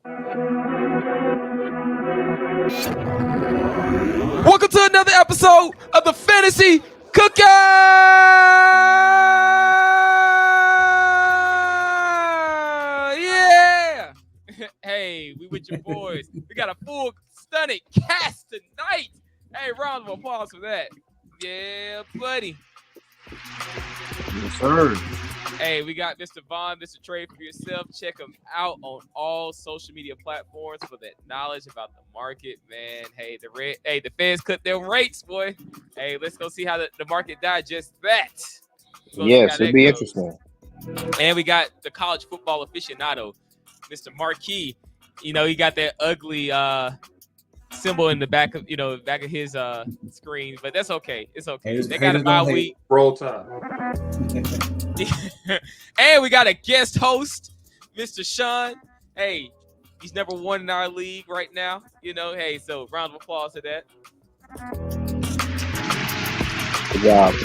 Welcome to another episode of the Fantasy Cookout. Yeah. Hey, we with your boys. We got a full, stunning cast tonight. Hey, round of applause for that. Yeah, buddy. Yes, sir. Hey, we got Mr. Vaughn, Mr. Trey for yourself. Check him out on all social media platforms for that knowledge about the market, man. Hey, the feds cut their rates, boy. Hey, let's go see how the market digests that. Yes, it'd be interesting. And we got the college football aficionado, Mr. Marque. You know, he got that ugly symbol in the back of his screen, but that's okay. It's okay. They got a bye week. Roll time. And we got a guest host, Mr. Sean. Hey, he's number one in our league right now. You know, hey, so round of applause to that. Good job.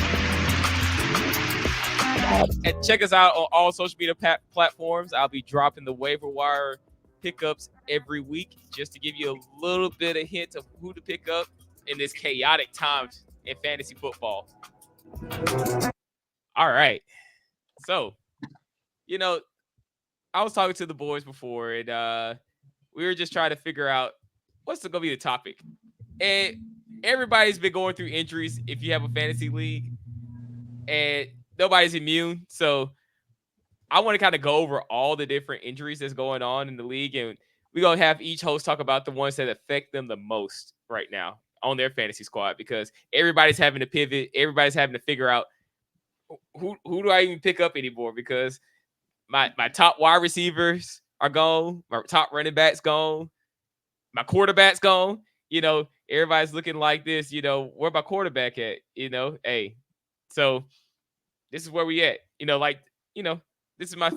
And check us out on all social media platforms. I'll be dropping the waiver wire pickups every week just to give you a little bit of hint of who to pick up in this chaotic times in fantasy football. All right. So, you know, I was talking to the boys before, and we were just trying to figure out what's going to be the topic. And everybody's been going through injuries if you have a fantasy league, and nobody's immune. So I want to kind of go over all the different injuries that's going on in the league, and we're going to have each host talk about the ones that affect them the most right now on their fantasy squad, because everybody's having to pivot. Everybody's having to figure out who do I even pick up anymore, because my top wide receivers are gone. My top running back's gone. My quarterback's gone. You know, everybody's looking like this. You know, where my quarterback at? You know, hey, so this is where we at. You know, like, you know, it's my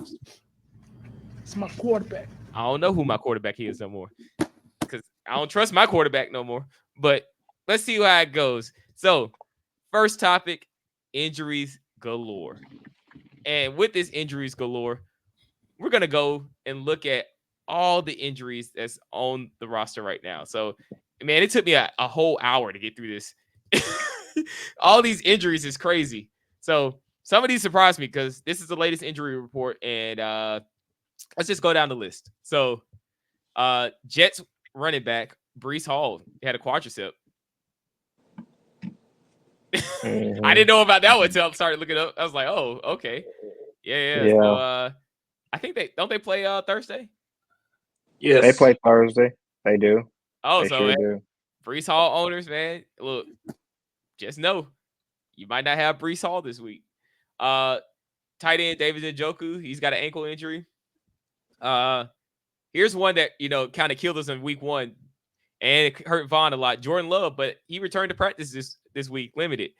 quarterback. I don't know who my quarterback is no more, because I don't trust my quarterback no more. But let's see how it goes. So, first topic, injuries galore. And with this injuries galore, we're going to go and look at all the injuries that's on the roster right now. So, man, it took me a whole hour to get through this. All these injuries is crazy. So, some of these surprised me because this is the latest injury report, and let's just go down the list. So, Jets running back Breece Hall had a quadricep. I didn't know about that one until I started looking up. I was like, oh, okay. Yeah. So, I think they play Thursday? Yes. They play Thursday. They do. Oh, they so sure do. Breece Hall owners, man, look, just know you might not have Breece Hall this week. Tight end David Njoku, he's got an ankle injury. Here's one that, you know, kind of killed us in week one, and it hurt Vaughn a lot. Jordan Love, but he returned to practice this week, limited.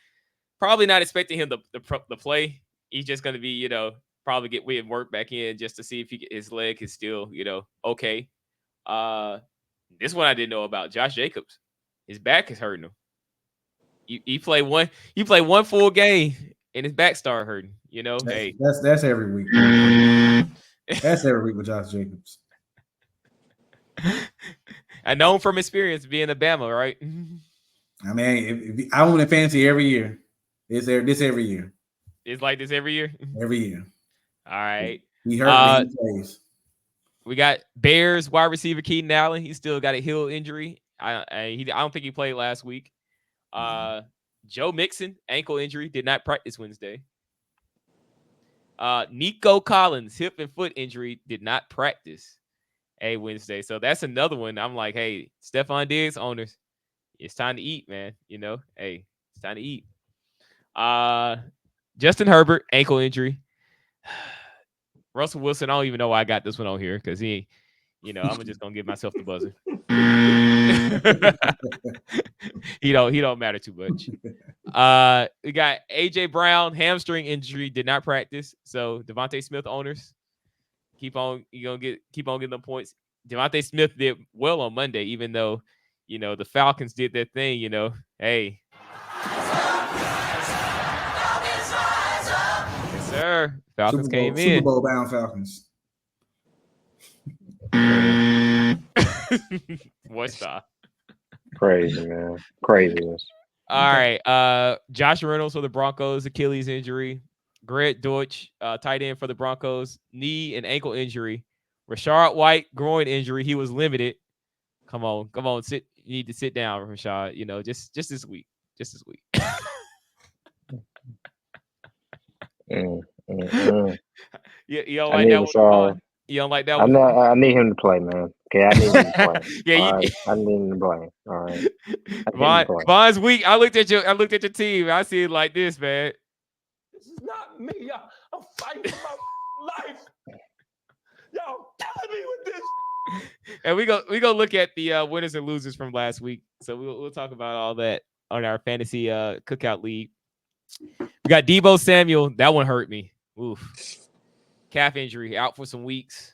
Probably not expecting him to play. He's just going to be, you know, probably get work back in just to see if his leg is still, you know, okay. This one I didn't know about. Josh Jacobs, his back is hurting him. He played one full game and his back started hurting. You know, That's every week. That's every week with Josh Jacobs. I know him from experience being a Bama, right? I mean, I win in fantasy every year. This every year. It's like this every year? Every year. All right. He hurt, he plays. We got Bears wide receiver Keenan Allen. He still got a heel injury. I don't think he played last week. Joe Mixon, ankle injury, did not practice Wednesday. Nico Collins, hip and foot injury, did not practice Wednesday. So that's another one. I'm like, hey, Stephon Diggs owners, it's time to eat, man. You know, hey, it's time to eat. Justin Herbert, ankle injury. Russell Wilson, I don't even know why I got this one on here because he, you know, I'm just gonna give myself the buzzer. he don't matter too much. We got AJ Brown, hamstring injury, did not practice. So Devontae Smith owners, keep on getting them points. Devontae Smith did well on Monday, even though, you know, the Falcons did their thing. You know, hey. Yes, sir. Falcons came in. Super Bowl bound Falcons. What star? Crazy, man. Craziness. All right. Josh Reynolds for the Broncos, Achilles injury. Grant Deutsch, tight end for the Broncos, knee and ankle injury. Rashad White, groin injury. He was limited. Come on. Sit. You need to sit down, Rashad. You know, just this week. Just this week. You don't I like need that one, Rashard. Davon? You don't like that one? I need him to play, man. Okay, I need him to play. Yeah, all right. I need him to play. All right. I need him to play. Von's weak. I looked at your team. I see it like this, man. This is not me. I'm fighting for my life. Y'all killing me with this. And we go look at the winners and losers from last week. So we'll talk about all that on our fantasy cookout league. We got Deebo Samuel. That one hurt me. Oof. Calf injury, out for some weeks.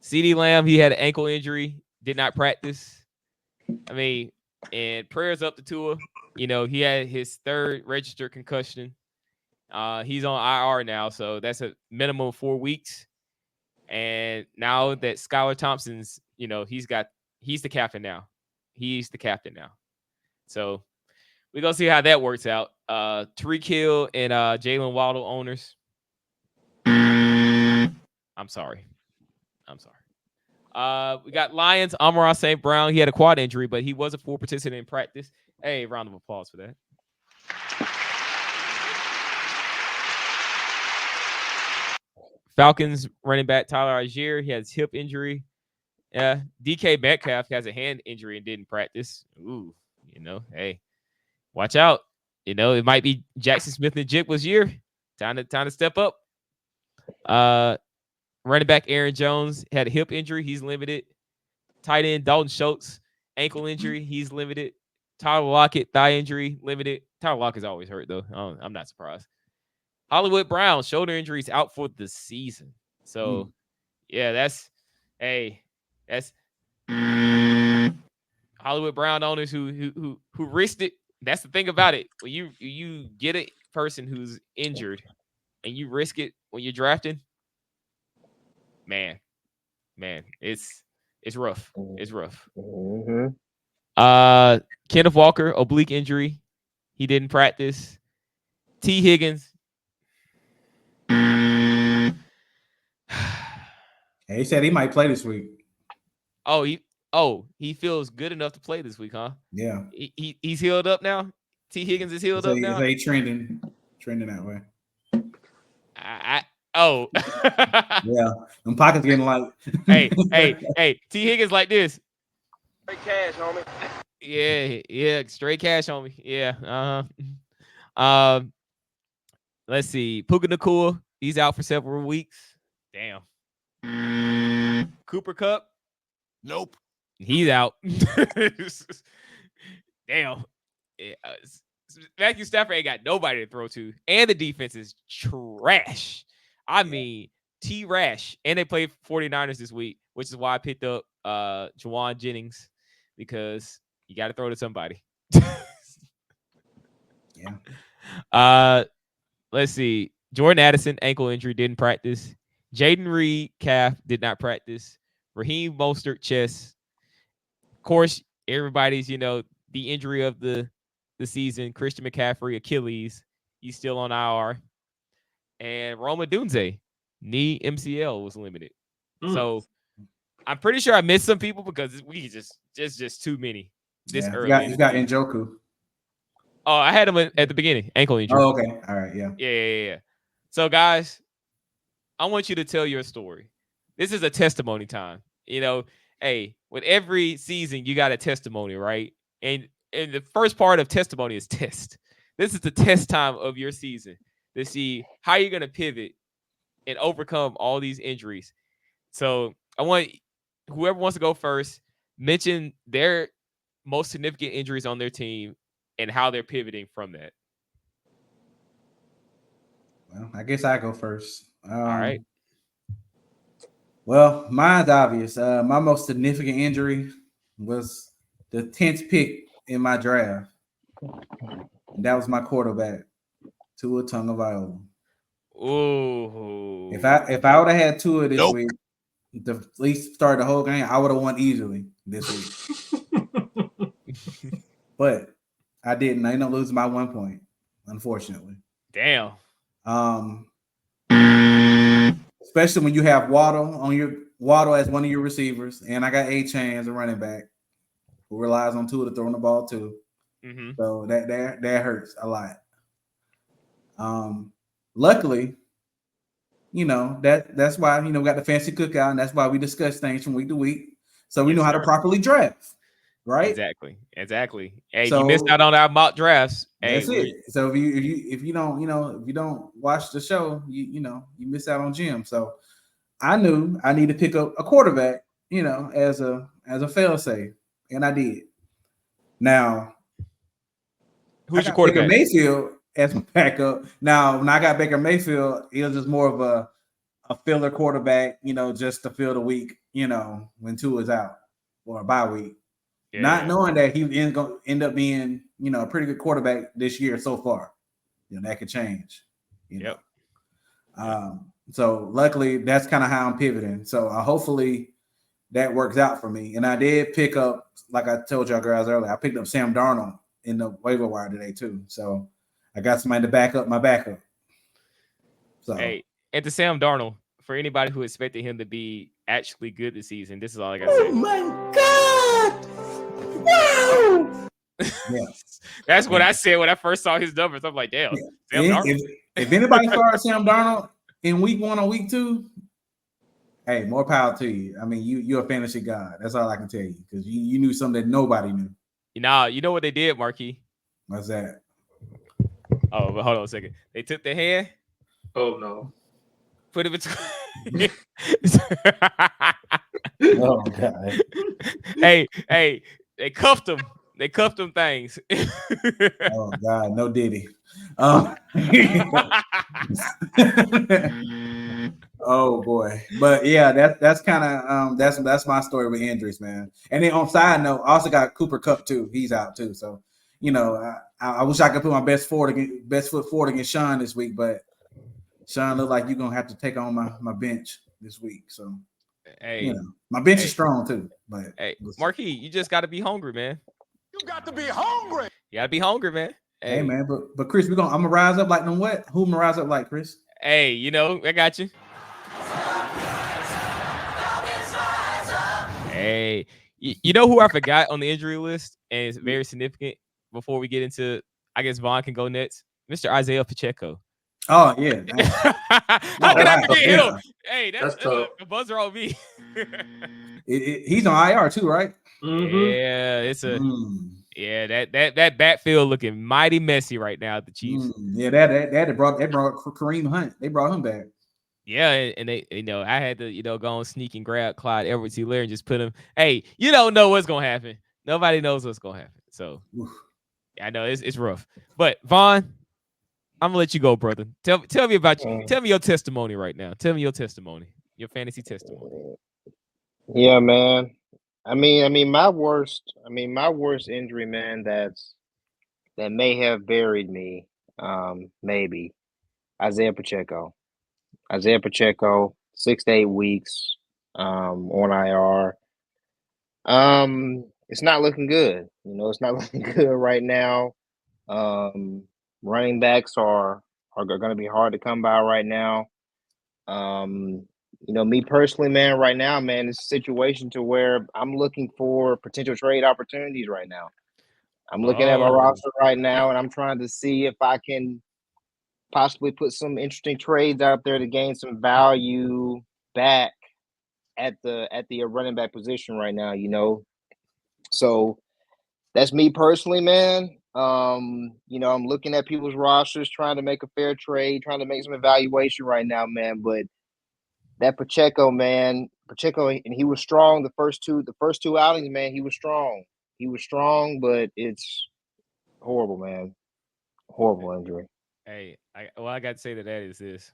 CeeDee Lamb, he had an ankle injury, did not practice. I mean, and prayers up to Tua. You know, he had his third registered concussion. He's on IR now, so that's a minimum of 4 weeks. And now that Skylar Thompson's, you know, he's the captain now. He's the captain now. So we're going to see how that works out. Tyreek Hill and Jalen Waddle owners. I'm sorry. We got Lions, Amon-Ra St. Brown. He had a quad injury, but he was a full participant in practice. Hey, round of applause for that. Falcons running back Tyler Algier. He has hip injury. DK Metcalf has a hand injury and didn't practice. Ooh, you know, hey, watch out. You know, it might be Jackson Smith and Jigba's year. Time to step up. Running back Aaron Jones had a hip injury. He's limited. Tight end Dalton Schultz, ankle injury. He's limited. Tyler Lockett, thigh injury, limited. Tyler Lockett's always hurt, though. I'm not surprised. Hollywood Brown, shoulder injuries, out for the season. So, yeah, that's Hollywood Brown owners who risked it. That's the thing about it. When you get a person who's injured and you risk it when you're drafting, man, it's rough. It's rough. Mm-hmm. Kenneth Walker, oblique injury. He didn't practice. T. Higgins. He said he might play this week. He feels good enough to play this week, huh? Yeah. He's healed up now. T. Higgins is healed up now. He's trending that way. Yeah, them pockets getting light. hey, T. Higgins like this. Straight cash, homie. Yeah, straight cash, homie. Yeah, let's see. Puka Nacua, he's out for several weeks. Damn. Cooper Kupp, nope. He's out. Damn. Matthew Stafford ain't got nobody to throw to, and the defense is trash. I mean, T-Rash. And they play 49ers this week, which is why I picked up Juwan Jennings, because you got to throw to somebody. Yeah. Let's see. Jordan Addison, ankle injury, didn't practice. Jaden Reed, calf, did not practice. Raheem Mostert, chest. Of course, everybody's, the injury of the season. Christian McCaffrey, Achilles. He's still on IR. And Roma Dunze, knee MCL, was limited. So I'm pretty sure I missed some people because we just too many this early. You got Njoku. Oh, I had him at the beginning, ankle injury. Oh, okay. All right, yeah. Yeah. So, guys, I want you to tell your story. This is a testimony time. Hey, with every season, you got a testimony, right? And the first part of testimony is test. This is the test time of your season to see how you're going to pivot and overcome all these injuries. So I want whoever wants to go first, mention their most significant injuries on their team and how they're pivoting from that. Well, I guess I go first. All right. Well, mine's obvious. My most significant injury was the 10th pick in my draft. And that was my quarterback, Tua Tagovailoa. Ooh. If I would have had Tua this week, the least started the whole game, I would have won easily this week. But I didn't. I ended up losing by 1 point, unfortunately. Damn. Especially when you have Waddle as one of your receivers, and I got A-Chain as a running back who relies on Tua to throw the ball too. Mm-hmm. So that hurts a lot. Luckily, that's why we got the fancy cookout, and that's why we discuss things from week to week, so we know how to properly draft, right? Exactly. Hey, so you missed out on our mock drafts. That's it. So if you don't watch the show, you miss out on Jim. So I knew I need to pick up a quarterback, as a fail safe, and I did. Now, who's your quarterback? Baker Mayfield as my backup. Now, when I got Baker Mayfield, it was just more of a filler quarterback, just to fill the week, when Tua is out or a bye week. Yeah. Not knowing that he is going to end up being, a pretty good quarterback this year so far. That could change. Yep. So luckily, that's kind of how I'm pivoting. So hopefully that works out for me. And I did pick up, like I told y'all guys earlier, I picked up Sam Darnold in the waiver wire today too. So I got somebody to back up my backup. So hey, and to Sam Darnold, for anybody who expected him to be actually good this season, this is all I got to say. Oh my God! Wow! Yes. That's what I said when I first saw his numbers. I'm like, damn. Yeah. If anybody started Sam Darnold in week 1 or week 2, hey, more power to you. I mean, you're a fantasy god. That's all I can tell you, because you knew something that nobody knew. You know what they did, Marque? What's that? Oh, but hold on a second. They took the hand. Oh no. Put it between. Oh God. Hey, they cuffed him. They cuffed them things. Oh God, no Diddy. Oh boy, but yeah, that's kind of that's my story with injuries, man. And then on side note, I also got Cooper Kupp too. He's out too, so I wish I could put my best foot forward against Sean this week, but Sean look like you're gonna have to take on my bench this week. So hey, my bench is strong too. But hey, Marque, you just got to be hungry, man. You got to be hungry. You got to be hungry, man. Hey man, but Chris, I'm gonna rise up like them what? Who am I rise up like, Chris? Hey, I got you. Hey, you know who I forgot on the injury list, and it's very significant. Before we get into, I guess Vaughn can go next. Mr. Isaiah Pacheco. Oh yeah. How can I forget him? Hey, that's a buzzer on me. He's on IR too, right? Mm-hmm. Yeah, it's a yeah. That backfield looking mighty messy right now at the Chiefs. Yeah, they brought Kareem Hunt. They brought him back. Yeah, and they, I had to, go on sneak and grab Clyde Edwards-Helaire and just put him. Hey, you don't know what's gonna happen. Nobody knows what's gonna happen. So I know it's rough. But Vaughn, I'm gonna let you go, brother. Tell me about you. Tell me your testimony right now. Tell me your testimony, your fantasy testimony. Yeah, man. I mean, my worst injury, man. That may have buried me. Maybe Isaiah Pacheco. 6 to 8 weeks on IR. It's not looking good. It's not looking good right now. Running backs are going to be hard to come by right now. Me personally, man, right now, man, it's a situation to where I'm looking for potential trade opportunities right now. I'm looking at my roster right now, and I'm trying to see if I can possibly put some interesting trades out there to gain some value back at the running back position right now, So that's me personally, man. I'm looking at people's rosters, trying to make a fair trade, trying to make some evaluation right now, man. But that Pacheco, and he was strong the first two outings, man. He was strong, but it's horrible, man. Horrible injury. Hey, I got to say to that is this.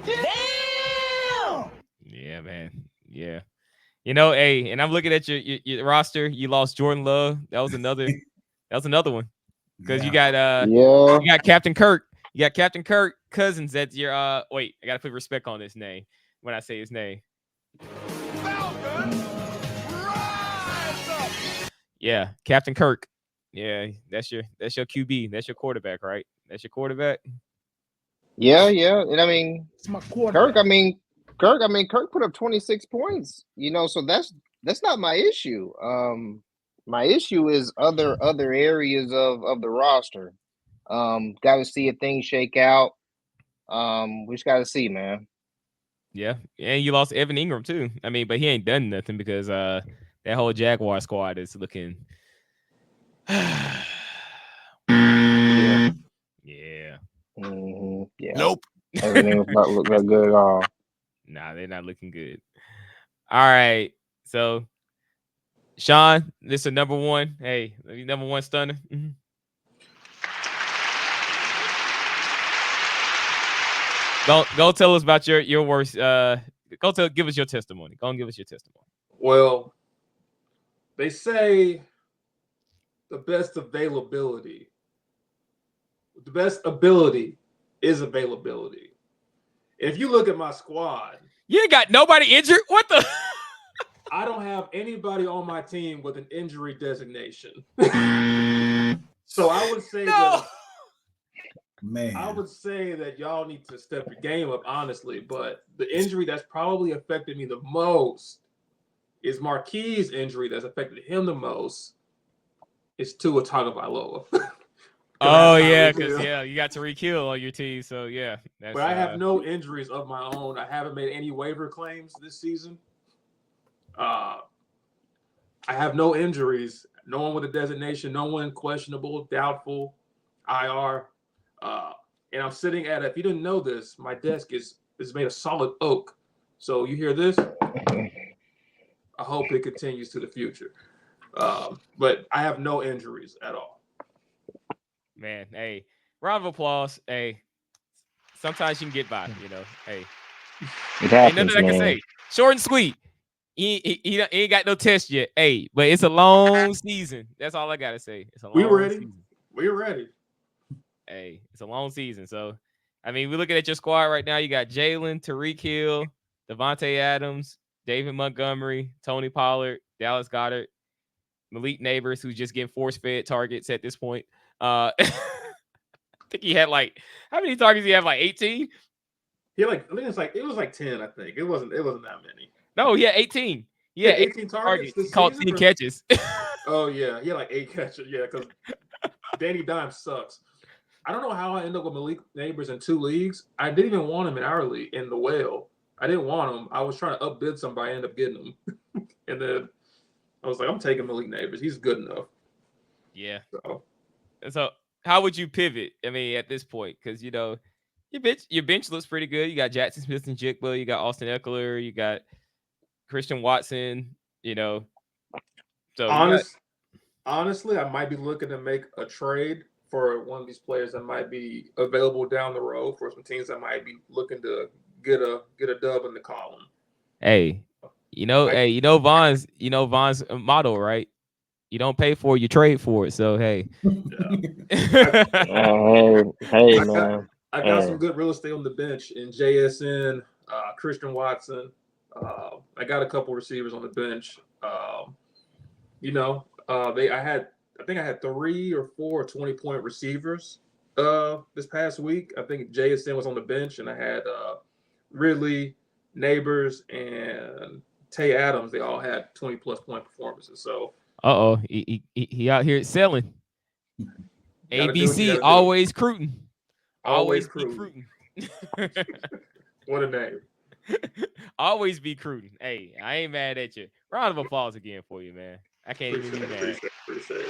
Damn! Yeah, man. Yeah. Hey, and I'm looking at your roster. You lost Jordan Love. That was another one. Because you got Captain Kirk. You got Captain Kirk Cousins. That's your wait, I gotta put respect on this name when I say his name. Yeah, Captain Kirk. Yeah, that's your QB. That's your quarterback, right? That's your quarterback. Yeah, and I mean, It's my Kirk. quarterback. Kirk put up 26 points. So that's not my issue. My issue is other areas of the roster. Got to see if things shake out. We just got to see, man. Yeah, and you lost Evan Ingram too. I mean, but he ain't done nothing because that whole Jaguar squad is looking. Yeah. Mm-hmm. Yeah. Nope. Everything was not look that good at all. Nah, they're not looking good. All right, so Sean, this is number one. Hey, number one stunner. Mm-hmm. Go tell us about your worst. Give us your testimony. Go and give us your testimony. Well, they say the best ability is availability. If you look at my squad, you ain't got nobody injured. What the? I don't have anybody on my team with an injury designation. So I would say that. Man, I would say that y'all need to step your game up, honestly. But the injury that's probably affected me the most is Marque's injury that's affected him the most. It's Tua Tagovailoa. Oh yeah, because you got Tariq Hill on your team, so yeah. But I have no injuries of my own. I haven't made any waiver claims this season. I have no injuries. No one with a designation. No one questionable, doubtful, IR. And I'm sitting at, if you didn't know this, my desk is made of solid oak. So you hear this? I hope it continues to the future. But I have no injuries at all. Man, hey, round of applause. Hey, sometimes you can get by, Hey, it happens, ain't nothing I can say. Short and sweet. He ain't got no test yet. Hey, but it's a long season. That's all I gotta say. It's a long season. We're ready. Hey, it's a long season. So, I mean, we're looking at your squad right now. You got Jalen, Tariq Hill, Devontae Adams, David Montgomery, Tony Pollard, Dallas Goedert, Malik Neighbors, who's just getting force-fed targets at this point. I think he had how many targets? He have 18. He I think it was 10. I think it wasn't that many. No, he had 18. Yeah, 18 targets. He caught 10 catches. Oh yeah, he had 8 catches. Yeah, because Danny Dimes sucks. I don't know how I ended up with Malik Neighbors in 2 leagues. I didn't even want him in our league in the whale. I didn't want him. I was trying to upbid somebody. I ended up getting him, and then I was like, I'm taking Malik Neighbors. He's good enough. Yeah. So how would you pivot? I mean, at this point, because your bench looks pretty good. You got Jackson Smith and Jigba. You got Austin Eckler. You got Christian Watson. So honestly, I might be looking to make a trade for one of these players that might be available down the road for some teams that might be looking to get a dub in the column. Hey, Von's motto, right? You don't pay for it, you trade for it. So hey. Hey, man. I got some good real estate on the bench in JSN, Christian Watson. I got a couple receivers on the bench. I think I had 3 or 4 20-point receivers this past week. I think JSN was on the bench, and I had Ridley, Neighbors, and Tay Adams. They all had 20-plus point performances. So, he out here selling. ABC always recruiting. Always be recruiting. What a name. Always be recruiting. Hey, I ain't mad at you. Round of applause again for you, man. I can't even be mad. Appreciate it.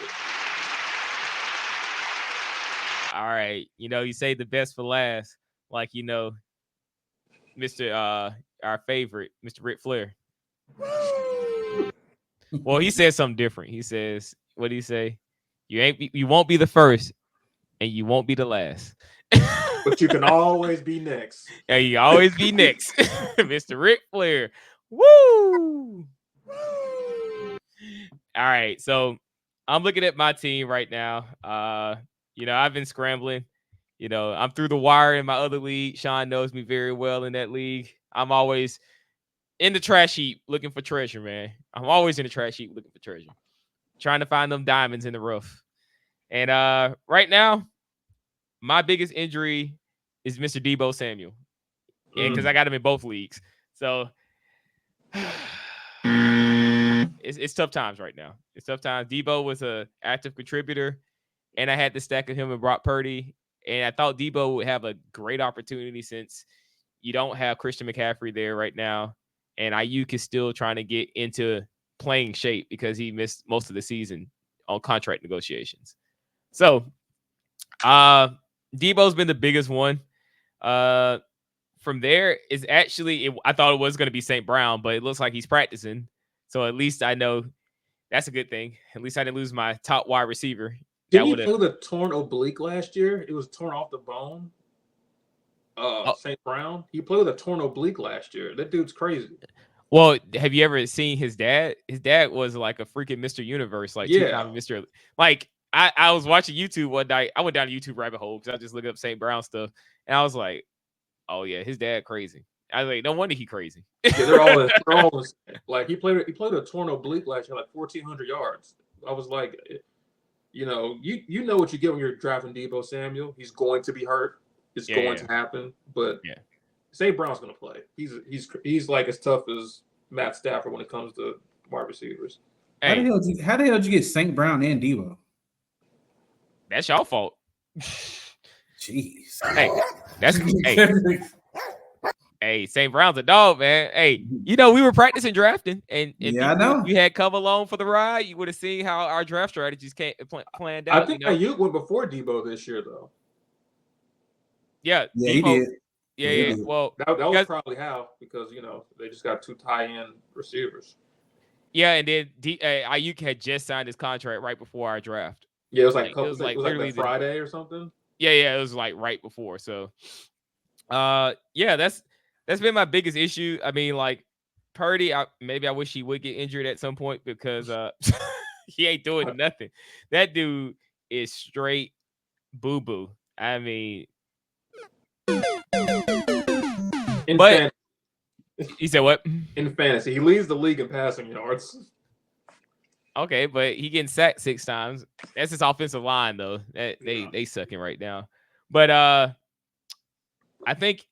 All right. You say the best for last, Mr. Our favorite, Mr. Ric Flair. Well, he said something different. He says, what did he say? You won't be the first, and you won't be the last. But you can always be next. Yeah, you always be next. Mr. Ric Flair. Woo! All right. So I'm looking at my team right now. I've been scrambling. I'm through the wire in my other league. Sean knows me very well in that league. I'm always in the trash heap looking for treasure, man. I'm always in the trash heap looking for treasure. trying to find them diamonds in the rough. And right now, my biggest injury is Mr. Deebo Samuel. Yeah, because I got him in both leagues. So it's tough times right now. It's tough times. Deebo was an active contributor, and I had the stack of him and Brock Purdy. And I thought Deebo would have a great opportunity since you don't have Christian McCaffrey there right now. And Ayuk is still trying to get into playing shape because he missed most of the season on contract negotiations. So Deebo's been the biggest one. From there is actually, I thought it was going to be St. Brown, but it looks like he's practicing. So at least I know that's a good thing. At least I didn't lose my top wide receiver. Didn't he play with a torn oblique last year? It was torn off the bone. St. Brown. He played with a torn oblique last year. That dude's crazy. Well, have you ever seen his dad? His dad was like a freaking Mr. Universe, like two-time Mr. Like I was watching YouTube one night. I went down to YouTube rabbit hole because I just looked up St. Brown stuff, and I was like, "Oh yeah, his dad crazy." I was like, "No wonder he crazy." Yeah, they're all like he played a torn oblique last year, like 1,400 yards. I was like, you know what you get when you're drafting Deebo Samuel. He's going to be hurt. It's going to happen, but St. Brown's going to play. He's like as tough as Matt Stafford when it comes to wide receivers. How the hell did you get St. Brown and Deebo? That's your fault. Jeez. Hey, that's hey, St. Brown's a dog, man. Hey, we were practicing drafting, and I know you had come along for the ride. You would have seen how our draft strategies planned out. I think Ayuk went before Deebo this year, though. Yeah, he did. Yeah. Well, that was probably how, because they just got two tie-in receivers. Yeah, and then Ayuk had just signed his contract right before our draft. Yeah, it was like literally Friday or something. Yeah, it was like right before. So, that's been my biggest issue. I mean, like Purdy, maybe I wish he would get injured at some point because he ain't doing nothing. That dude is straight boo-boo. I mean, he said what? In fantasy, he leads the league in passing yards. Okay, but he getting sacked 6 times. That's his offensive line, though. They sucking right now. But I think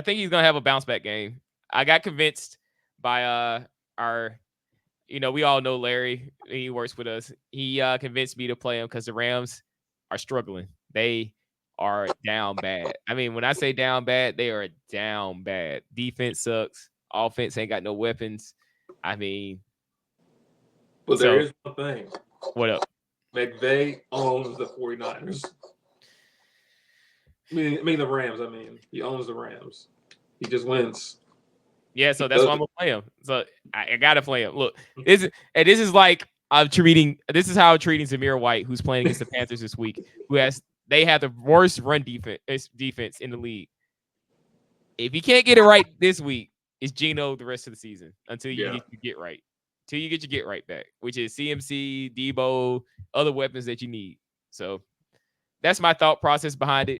he's gonna have a bounce back game. I got convinced by our, we all know Larry. He works with us. He convinced me to play him because the Rams are struggling. They are down bad. I mean, when I say down bad, they are down bad. Defense sucks. Offense ain't got no weapons. I mean. But there is one thing. What up? McVay owns the 49ers. I mean the Rams. He owns the Rams. He just wins. Yeah, so that's why I'm gonna play him. So I gotta play him. Look, this is like this is how I'm treating Zamir White, who's playing against the Panthers this week, they have the worst run defense in the league. If you can't get it right this week, it's Geno the rest of the season until you get your get right. Till you get your get right back, which is CMC, Deebo, other weapons that you need. So that's my thought process behind it.